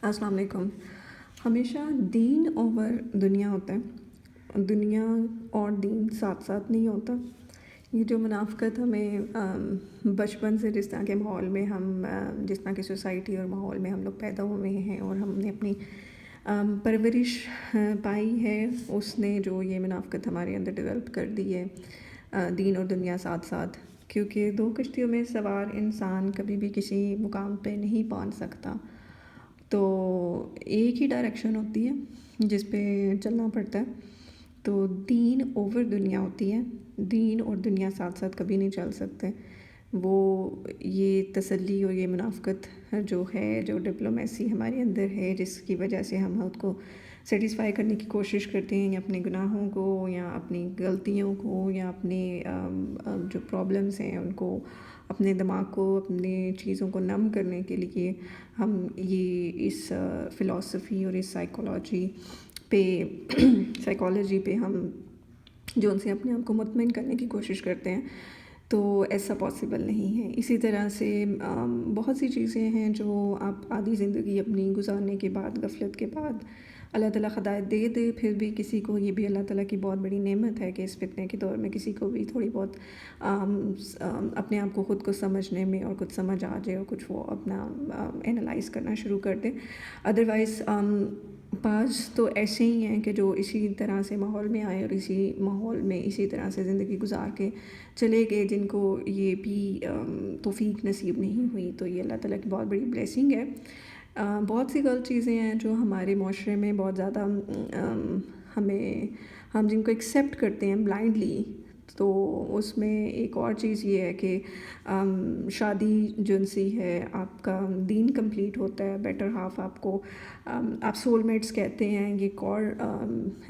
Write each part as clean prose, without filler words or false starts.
السلام علیکم۔ ہمیشہ دین اوور دنیا ہوتا ہے، دنیا اور دین ساتھ ساتھ نہیں ہوتا۔ یہ جو منافقت ہمیں بچپن سے جس طرح کے ماحول میں ہم جس طرح کی سوسائٹی اور ماحول میں ہم لوگ پیدا ہوئے ہیں اور ہم نے اپنی پرورش پائی ہے، اس نے جو یہ منافقت ہمارے اندر ڈیولپ کر دی ہے، دین اور دنیا ساتھ ساتھ، کیونکہ دو کشتیوں میں سوار انسان کبھی بھی کسی مقام پہ نہیں پہنچ سکتا۔ تو ایک ہی ڈائریکشن ہوتی ہے جس پہ چلنا پڑتا ہے، تو دین اوور دنیا ہوتی ہے۔ دین اور دنیا ساتھ ساتھ کبھی نہیں چل سکتے۔ وہ یہ تسلی اور یہ منافقت جو ہے، جو ڈپلومیسی ہمارے اندر ہے، جس کی وجہ سے ہم خود کو سیٹسفائی کرنے کی کوشش کرتے ہیں، یا اپنے گناہوں کو یا اپنی غلطیوں کو یا اپنے جو پرابلمس ہیں ان کو، اپنے دماغ کو، اپنے چیزوں کو نم کرنے کے لیے ہم یہ اس فلاسفی اور اس سائیکالوجی پہ ہم جو ان سے اپنے آپ کو مطمئن کرنے کی کوشش کرتے ہیں، تو ایسا پاسبل نہیں ہے۔ اسی طرح سے بہت سی چیزیں ہیں جو آپ آدھی زندگی اپنی گزارنے کے بعد، غفلت کے بعد، اللہ تعالیٰ ہدایت دے دے، پھر بھی کسی کو، یہ بھی اللہ تعالیٰ کی بہت بڑی نعمت ہے کہ اس فتنے کے دور میں کسی کو بھی تھوڑی بہت اپنے آپ کو خود کو سمجھنے میں اور کچھ سمجھ آ جائے اور کچھ وہ اپنا اینالائز کرنا شروع کر دے۔ ادروائز بعض تو ایسے ہی ہیں کہ جو اسی طرح سے ماحول میں آئے اور اسی ماحول میں اسی طرح سے زندگی گزار کے چلے گئے، جن کو یہ بھی توفیق نصیب نہیں ہوئی۔ تو یہ اللہ تعالیٰ کی بہت بڑی بلیسنگ ہے۔ بہت سی غلط چیزیں ہیں جو ہمارے معاشرے میں بہت زیادہ ہم جن کو ایکسیپٹ کرتے ہیں بلائنڈلی، تو اس میں ایک اور چیز یہ ہے کہ شادی جنسی ہے، آپ کا دین کمپلیٹ ہوتا ہے، بیٹر ہاف آپ کو، آپ سول میٹس کہتے ہیں، یہ ایک اور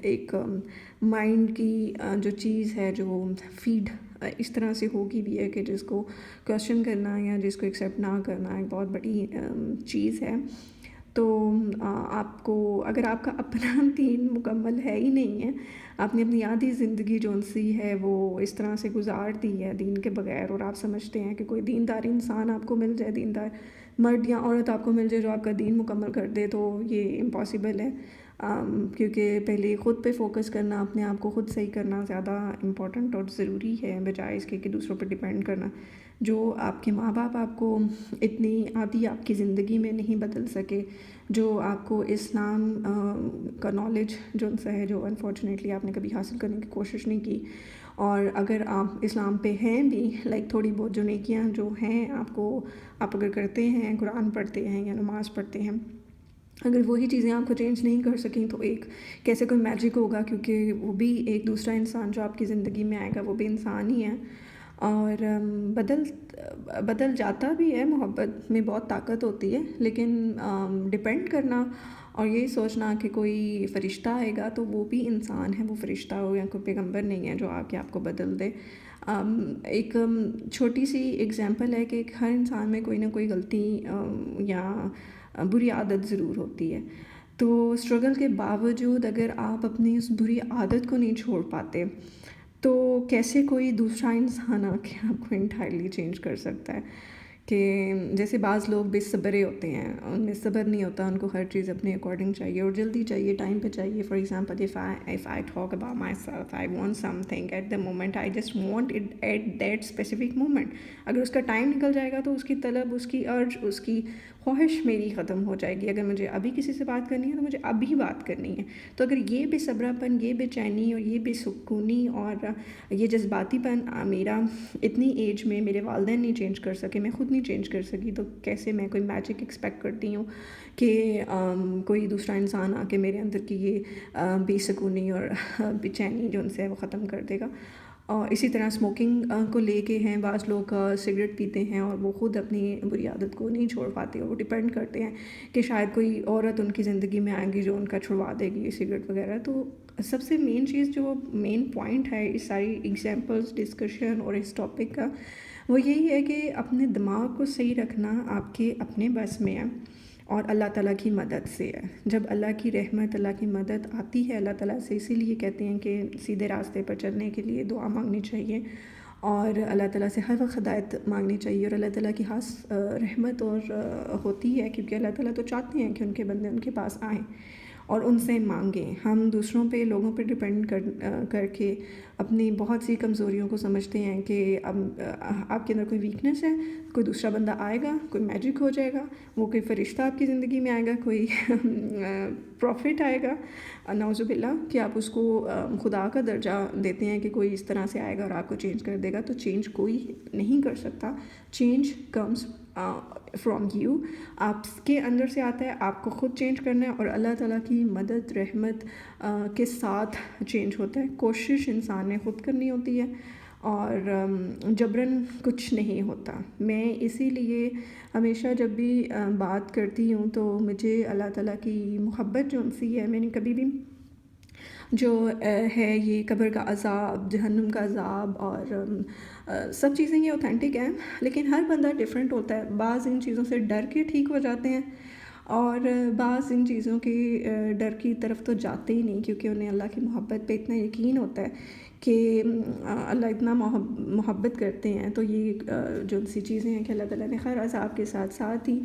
ایک مائنڈ کی جو چیز ہے جو فیڈ اس طرح سے ہوگی بھی ہے کہ جس کو کویشچن کرنا یا جس کو ایکسیپٹ نہ کرنا ایک بہت بڑی چیز ہے۔ تو آپ کو، اگر آپ کا اپنا دین مکمل ہے ہی نہیں ہے، آپ نے اپنی آدھی زندگی جو سی ہے وہ اس طرح سے گزار دی ہے دین کے بغیر، اور آپ سمجھتے ہیں کہ کوئی دیندار انسان آپ کو مل جائے، دیندار مرد یا عورت آپ کو مل جائے جو آپ کا دین مکمل کر دے، تو یہ امپاسبل ہے۔ کیونکہ پہلے خود پہ فوکس کرنا، اپنے آپ کو خود صحیح کرنا زیادہ امپورٹنٹ اور ضروری ہے، بجائے اس کے کہ دوسروں پہ ڈیپینڈ کرنا۔ جو آپ کے ماں باپ آپ کو اتنی آدھی آپ کی زندگی میں نہیں بدل سکے، جو آپ کو اسلام کا نالج جو ان سے ہے، جو انفارچونیٹلی آپ نے کبھی حاصل کرنے کی کوشش نہیں کی، اور اگر آپ اسلام پہ ہیں بھی، تھوڑی بہت جو نیکیاں جو ہیں آپ اگر کرتے ہیں، قرآن پڑھتے ہیں یا نماز پڑھتے ہیں، اگر وہی چیزیں آپ کو چینج نہیں کر سکیں تو ایک کیسے کوئی میجک ہوگا، کیونکہ وہ بھی ایک دوسرا انسان جو آپ کی زندگی میں آئے گا وہ بھی انسان ہی ہے، اور بدل جاتا بھی ہے۔ محبت میں بہت طاقت ہوتی ہے، لیکن ڈیپینڈ کرنا اور یہی سوچنا کہ کوئی فرشتہ آئے گا تو وہ بھی انسان ہے، وہ فرشتہ ہو یا کوئی پیغمبر نہیں ہے جو آ کے آپ کو بدل دے۔ ایک چھوٹی سی اگزامپل ہے کہ ہر انسان میں کوئی نہ کوئی غلطی یا بری عادت ضرور ہوتی ہے، تو اسٹرگل کے باوجود اگر آپ اپنی اس بری عادت کو نہیں چھوڑ پاتے تو کیسے کوئی دوسرا انسان آ کے آپ کو انٹائرلی چینج کر سکتا ہے؟ کہ جیسے بعض لوگ بے صبرے ہوتے ہیں، ان میں صبر نہیں ہوتا، ان کو ہر چیز اپنے اکارڈنگ چاہیے اور جلدی چاہیے، ٹائم پہ چاہیے۔ For example if I talk about myself, I want something at the moment, I just want it at that specific moment۔ اگر اس کا ٹائم نکل جائے گا تو اس کی طلب، اس کی ارج، اس کی خواہش میری ختم ہو جائے گی۔ اگر مجھے ابھی کسی سے بات کرنی ہے تو مجھے ابھی بات کرنی ہے۔ تو اگر یہ بے صبرا پن، یہ بے چینی اور یہ بے سکونی اور یہ جذباتی پن میرا اتنی ایج میں میرے والدین نہیں چینج کر سکے، میں خود نہیں چینج کر سکی، تو کیسے میں کوئی میجک ایکسپیکٹ کرتی ہوں کہ کوئی دوسرا انسان آ کے میرے اندر کی یہ بے سکونی اور بے چینی جو ان سے ہے وہ ختم کر دے گا۔ اور اسی طرح اسموکنگ کو لے کے ہیں، بعض لوگ سگریٹ پیتے ہیں اور وہ خود اپنی بری عادت کو نہیں چھوڑ پاتے، اور وہ ڈیپینڈ کرتے ہیں کہ شاید کوئی عورت ان کی زندگی میں آئے گی جو ان کا چھڑوا دے گی سگریٹ وغیرہ۔ تو سب سے مین چیز، جو مین پوائنٹ ہے اس ساری ایگزامپلس ڈسکشن اور اس ٹاپک کا، وہ یہی ہے کہ اپنے دماغ کو صحیح رکھنا آپ کے اپنے بس میں ہے اور اللہ تعالیٰ کی مدد سے ہے۔ جب اللہ کی رحمت، اللہ کی مدد آتی ہے اللہ تعالیٰ سے، اسی لیے کہتے ہیں کہ سیدھے راستے پر چلنے کے لیے دعا مانگنی چاہیے اور اللہ تعالیٰ سے ہر وقت ہدایت مانگنی چاہیے، اور اللہ تعالیٰ کی خاص رحمت اور ہوتی ہے، کیونکہ اللہ تعالیٰ تو چاہتے ہیں کہ ان کے بندے ان کے پاس آئیں اور ان سے مانگیں۔ ہم دوسروں پہ، لوگوں پہ ڈپینڈ کر کے اپنی بہت سی کمزوریوں کو سمجھتے ہیں کہ اب آپ کے اندر کوئی ویکنیس ہے، کوئی دوسرا بندہ آئے گا، کوئی میجک ہو جائے گا، وہ کوئی فرشتہ آپ کی زندگی میں آئے گا، کوئی پروفٹ آئے گا، نعوذ باللہ، کہ آپ اس کو خدا کا درجہ دیتے ہیں کہ کوئی اس طرح سے آئے گا اور آپ کو چینج کر دے گا۔ تو چینج کوئی نہیں کر سکتا، چینج کمز فرام یو، آپ کے اندر سے آتا ہے، آپ کو خود چینج کرنا ہے، اور اللہ تعالیٰ کی مدد رحمت کے ساتھ چینج ہوتا ہے۔ کوشش انسان نے خود کرنی ہوتی ہے، اور جبراً کچھ نہیں ہوتا۔ میں اسی لیے ہمیشہ جب بھی بات کرتی ہوں تو مجھے اللہ تعالیٰ کی محبت جو سی ہے، میں نے کبھی بھی جو ہے یہ قبر کا عذاب، جہنم کا عذاب اور سب چیزیں یہ اوتھینٹک ہیں، لیکن ہر بندہ ڈیفرنٹ ہوتا ہے۔ بعض ان چیزوں سے ڈر کے ٹھیک ہو جاتے ہیں، اور بعض ان چیزوں کے ڈر کی طرف تو جاتے ہی نہیں، کیونکہ انہیں اللہ کی محبت پہ اتنا یقین ہوتا ہے کہ اللہ اتنا محبت کرتے ہیں۔ تو یہ جو سی چیزیں ہیں کہ اللہ تعالیٰ نے خیر عذاب کے ساتھ ساتھ ہی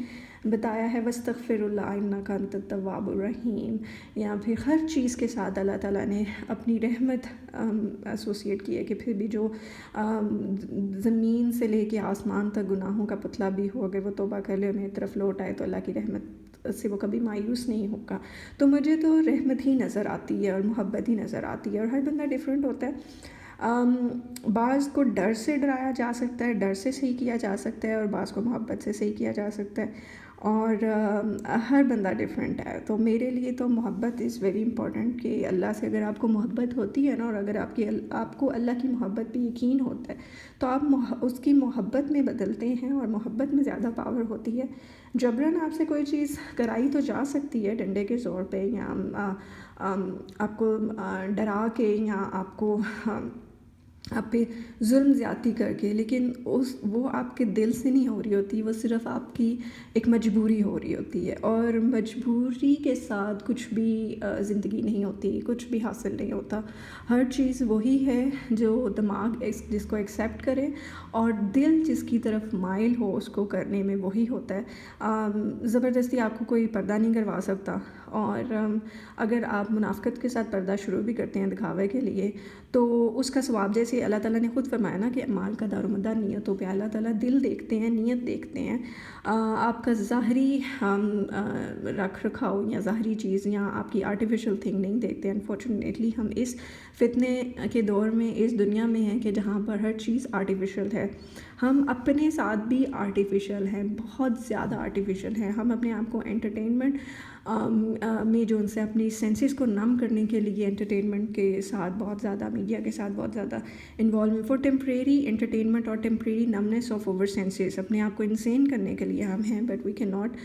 بتایا ہے وَاسْتَغْفِرُ اللَّهَ إِنَّكَ أَنْتَ التَّوَّابُ الرَّحِيمُ، یا پھر ہر چیز کے ساتھ اللہ تعالیٰ نے اپنی رحمت ایسوسیٹ کی ہے، کہ پھر بھی جو زمین سے لے کے آسمان تک گناہوں کا پتلا بھی ہو، اگر وہ توبہ کر لے، میری طرف لوٹ آئے، تو اللہ کی رحمت سے وہ کبھی مایوس نہیں ہوگا۔ تو مجھے تو رحمت ہی نظر آتی ہے اور محبت ہی نظر آتی ہے، اور ہر بندہ ڈیفرنٹ ہوتا ہے۔ بعض کو ڈر سے ڈرایا جا سکتا ہے، ڈر سے صحیح کیا جا سکتا ہے، اور بعض کو محبت سے صحیح کیا جا سکتا ہے، اور ہر بندہ ڈیفرنٹ ہے۔ تو میرے لیے تو محبت از ویری امپورٹنٹ، کہ اللہ سے اگر آپ کو محبت ہوتی ہے نا، اور اگر آپ کو اللہ کی محبت پہ یقین ہوتا ہے، تو آپ اس کی محبت میں بدلتے ہیں، اور محبت میں زیادہ پاور ہوتی ہے۔ جبراً آپ سے کوئی چیز کرائی تو جا سکتی ہے ڈنڈے کے زور پہ، یا آپ کو ڈرا کے، یا آپ کو آپ پہ ظلم زیادتی کر کے، لیکن وہ آپ کے دل سے نہیں ہو رہی ہوتی، وہ صرف آپ کی ایک مجبوری ہو رہی ہوتی ہے، اور مجبوری کے ساتھ کچھ بھی زندگی نہیں ہوتی، کچھ بھی حاصل نہیں ہوتا۔ ہر چیز وہی ہے جو دماغ جس کو ایکسیپٹ کرے، اور دل جس کی طرف مائل ہو اس کو کرنے میں وہی ہوتا ہے۔ زبردستی آپ کو کوئی پردہ نہیں کروا سکتا، اور اگر آپ منافقت کے ساتھ پردہ شروع بھی کرتے ہیں دکھاوے کے لیے، تو اس کا ثواب، جیسے اللہ تعالیٰ نے خود فرمایا نا کہ اعمال کا دار و مدار نیتوں پہ، اللہ تعالیٰ دل دیکھتے ہیں، نیت دیکھتے ہیں۔ آپ کا ظاہری رکھ رکھاؤ یا ظاہری چیز یا آپ کی آرٹیفیشل تھنگ نہیں دیکھتے۔ انفارچونیٹلی ہم اس فتنے کے دور میں، اس دنیا میں ہیں کہ جہاں پر ہر چیز آرٹیفیشل ہے۔ ہم اپنے ساتھ بھی آرٹیفیشل ہیں، بہت زیادہ آرٹیفیشل ہیں۔ ہم اپنے آپ کو انٹرٹینمنٹ میں جو ان سے اپنی سینسز کو نم کرنے کے لیے انٹرٹینمنٹ کے ساتھ بہت زیادہ، میڈیا کے ساتھ بہت زیادہ انوالومنٹ فار ٹیمپریری انٹرٹینمنٹ اور temporary numbness of our senses, اپنے آپ کو انسین کرنے کے لیے ہم ہیں، but we can not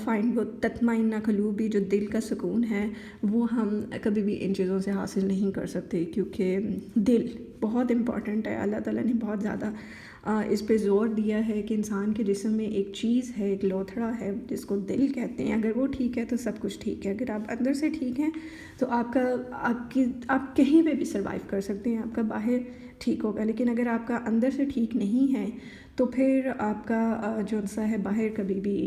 find وہ تطمئن قلوبی، جو دل کا سکون ہے، وہ ہم کبھی بھی ان چیزوں سے حاصل نہیں کر سکتے، کیونکہ دل بہت امپورٹنٹ ہے۔ اللہ تعالیٰ نے بہت زیادہ اس پہ زور دیا ہے کہ انسان کے جسم میں ایک چیز ہے، ایک لوتھڑا ہے جس کو دل کہتے ہیں، اگر وہ ٹھیک ہے تو سب کچھ ٹھیک ہے۔ اگر آپ اندر سے ٹھیک ہیں تو آپ کہیں پہ بھی سروائیو کر سکتے ہیں، آپ کا باہر ٹھیک ہوگا، لیکن اگر آپ کا اندر سے ٹھیک نہیں ہے تو پھر آپ کا جو سا ہے باہر کبھی بھی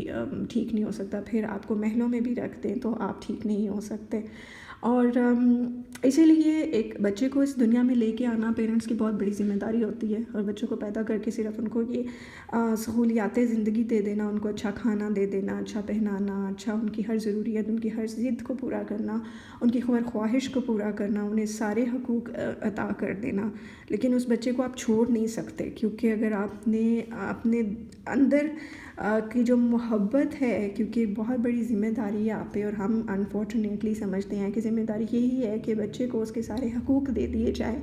ٹھیک نہیں ہو سکتا۔ پھر آپ کو محلوں میں بھی رکھ دیں تو آپ ٹھیک نہیں ہو سکتے، اور اسی لیے ایک بچے کو اس دنیا میں لے کے آنا پیرنٹس کی بہت بڑی ذمہ داری ہوتی ہے، اور بچوں کو پیدا کر کے صرف ان کو یہ سہولیات زندگی دے دینا، ان کو اچھا کھانا دے دینا، اچھا پہنانا، اچھا ان کی ہر ضروریت، ان کی ہر ضد کو پورا کرنا، ان کی ہر خواہش کو پورا کرنا، انہیں سارے حقوق عطا کر دینا، لیکن اس بچے کو آپ چھوڑ نہیں سکتے، کیونکہ اگر آپ نے اپنے اندر کی جو محبت ہے، کیونکہ بہت بڑی ذمہ داری ہے آپ پہ، اور ہم انفارچونیٹلی سمجھتے ہیں کہ ذمہ داری یہی ہے کہ بچے کو اس کے سارے حقوق دے دیے جائیں،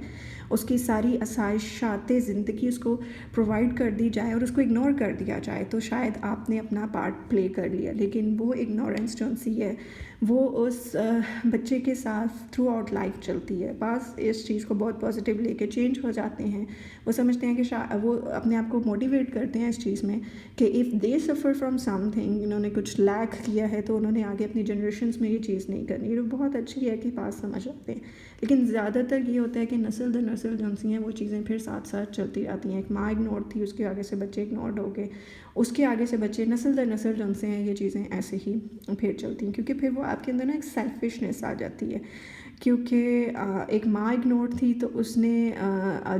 اس کی ساری آسائشات زندگی اس کو پرووائڈ کر دی جائے، اور اس کو اگنور کر دیا جائے، تو شاید آپ نے اپنا پارٹ پلے کر لیا، لیکن وہ اگنورنس جو سی ہے وہ اس بچے کے ساتھ تھرو آؤٹ لائف چلتی ہے۔ بعض اس چیز کو بہت پازیٹیو لے کے چینج ہو جاتے ہیں، وہ سمجھتے ہیں کہ وہ اپنے آپ کو موٹیویٹ کرتے ہیں اس چیز میں کہ if they they suffer from some thing, انہوں نے کچھ لیک کیا ہے تو انہوں نے آگے اپنی جنریشنز میں یہ چیز نہیں کرنی. یہ بہت اچھی ہے کہ پاس سمجھ آتے ہیں، لیکن زیادہ تر یہ ہوتا ہے کہ نسل در نسل جو سی ہیں وہ چیزیں پھر ساتھ ساتھ چلتی رہتی ہیں. ایک ماں اگنور تھی، اس کے آگے سے بچے اگنورڈ ہو گئے، اس کے آگے سے بچے، نسل در نسل جو سے ہیں یہ چیزیں ایسے ہی پھر چلتی ہیں، کیونکہ پھر وہ آپ کے اندر نا ایک سیلفشنس آ جاتی ہے. کیونکہ ایک ماں اگنورڈ تھی تو اس نے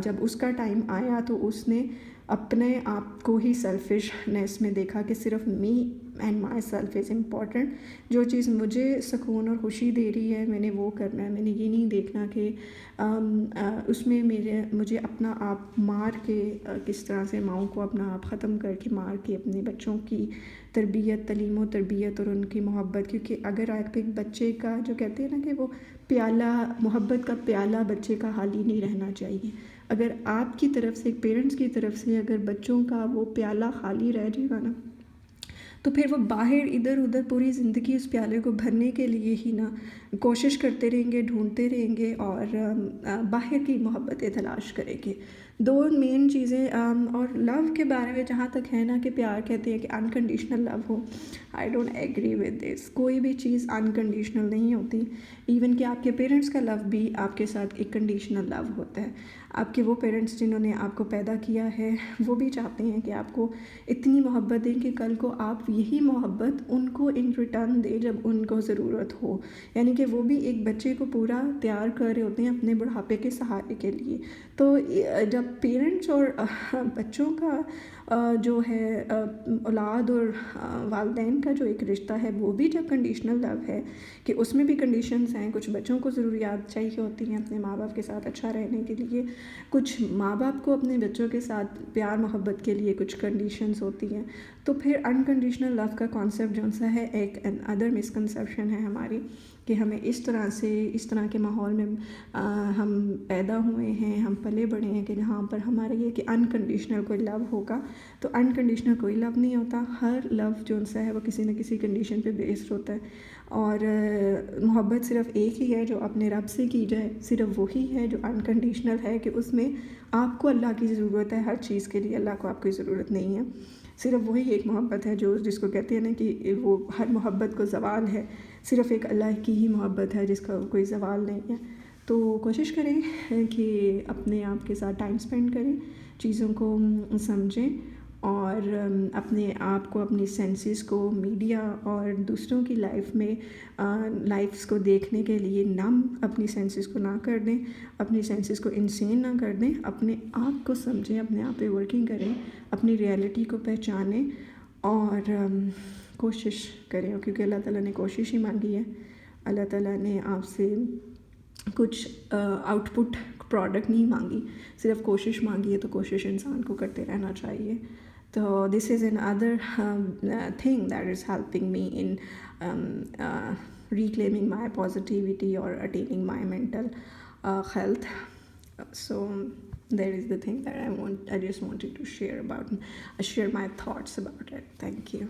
جب اس کا ٹائم آیا تو اس نے اپنے آپ کو ہی سیلفشنیس میں دیکھا کہ صرف me and my self is important. جو چیز مجھے سکون اور خوشی دے رہی ہے میں نے وہ کرنا ہے. میں نے یہ نہیں دیکھنا کہ اس میں مجھے اپنا آپ مار کے کس طرح سے ماؤں کو اپنا آپ ختم کر کے مار کے اپنے بچوں کی تربیت، تعلیم و تربیت اور ان کی محبت. کیونکہ اگر آپ ایک بچے کا جو کہتے ہیں نا کہ وہ پیالہ، محبت کا پیالہ بچے کا خالی نہیں رہنا چاہیے. اگر آپ کی طرف سے، ایک پیرنٹس کی طرف سے اگر بچوں کا وہ پیالہ خالی رہ جائے گا نا تو پھر وہ باہر ادھر ادھر پوری زندگی اس پیالے کو بھرنے کے لیے ہی نا کوشش کرتے رہیں گے، ڈھونڈتے رہیں گے اور باہر کی محبتیں تلاش کریں گے. دو مین چیزیں. اور لو کے بارے میں جہاں تک ہے نا کہ پیار کہتے ہیں کہ انکنڈیشنل لو ہو، I don't agree with this. کوئی بھی چیز انکنڈیشنل نہیں ہوتی. ایون کہ آپ کے پیرنٹس کا لو بھی آپ کے ساتھ ایک کنڈیشنل لو ہوتا ہے. آپ کے وہ پیرنٹس جنہوں نے آپ کو پیدا کیا ہے وہ بھی چاہتے ہیں کہ آپ کو اتنی محبت دیں کہ کل کو آپ یہی محبت ان کو ان ریٹرن دے جب ان کو ضرورت ہو. یعنی کہ وہ بھی ایک بچے کو پورا تیار کر رہے ہوتے ہیں اپنے بڑھاپے کے سہارے کے لیے. تو جب پیرنٹس اور بچوں کا جو ہے اولاد اور والدین کا جو ایک رشتہ ہے وہ بھی جب کنڈیشنل لو ہے کہ اس میں بھی کنڈیشنز ہیں. کچھ بچوں کو ضروریات چاہیے ہوتی ہیں اپنے ماں باپ کے ساتھ اچھا رہنے کے لیے، کچھ ماں باپ کو اپنے بچوں کے ساتھ پیار محبت کے لیے کچھ کنڈیشنز ہوتی ہیں. تو پھر انکنڈیشنل لو کا کانسیپٹ جو سا ہے ایک ادر مسکنسیپشن ہے ہماری کہ ہمیں اس طرح سے، اس طرح کے ماحول میں ہم پیدا ہوئے ہیں، ہم پلے بڑھے ہیں کہ جہاں پر ہمارے یہ کہ انکنڈیشنل کوئی لو ہوگا. تو انکنڈیشنل کوئی لو نہیں ہوتا. ہر لو جو سا ہے وہ کسی نہ کسی کنڈیشن پہ بیسڈ ہوتا ہے. اور محبت صرف ایک ہی ہے جو اپنے رب سے کی جائے، صرف وہی ہے جو انکنڈیشنل ہے کہ اس میں آپ کو اللہ کی ضرورت ہے ہر چیز کے لیے، اللہ کو آپ کی ضرورت نہیں ہے. صرف وہی ایک محبت ہے جس کو کہتے ہیں نا کہ وہ ہر محبت کو زوال ہے. صرف ایک اللہ کی ہی محبت ہے جس کا کوئی زوال نہیں ہے. تو کوشش کریں کہ اپنے آپ کے ساتھ ٹائم اسپینڈ کریں، چیزوں کو سمجھیں اور اپنے آپ کو، اپنی سینسز کو میڈیا اور دوسروں کی لائفس کو دیکھنے کے لیے اپنی سینسز کو نہ کر دیں، اپنی سینسز کو انسین نہ کر دیں. اپنے آپ کو سمجھیں، اپنے آپ پہ ورکنگ کریں، اپنی ریالٹی کو پہچانیں اور کوشش کریں. کیونکہ اللہ تعالیٰ نے کوشش ہی مانگی ہے. اللہ تعالیٰ نے آپ سے کچھ آؤٹ پٹ پروڈکٹ نہیں مانگی، صرف کوشش مانگی ہے. تو کوشش انسان کو کرتے رہنا چاہیے. تو this is another thing that is helping me in reclaiming my positivity or attaining my mental health. So that is the thing that I just wanted to share my thoughts about it. Thank you.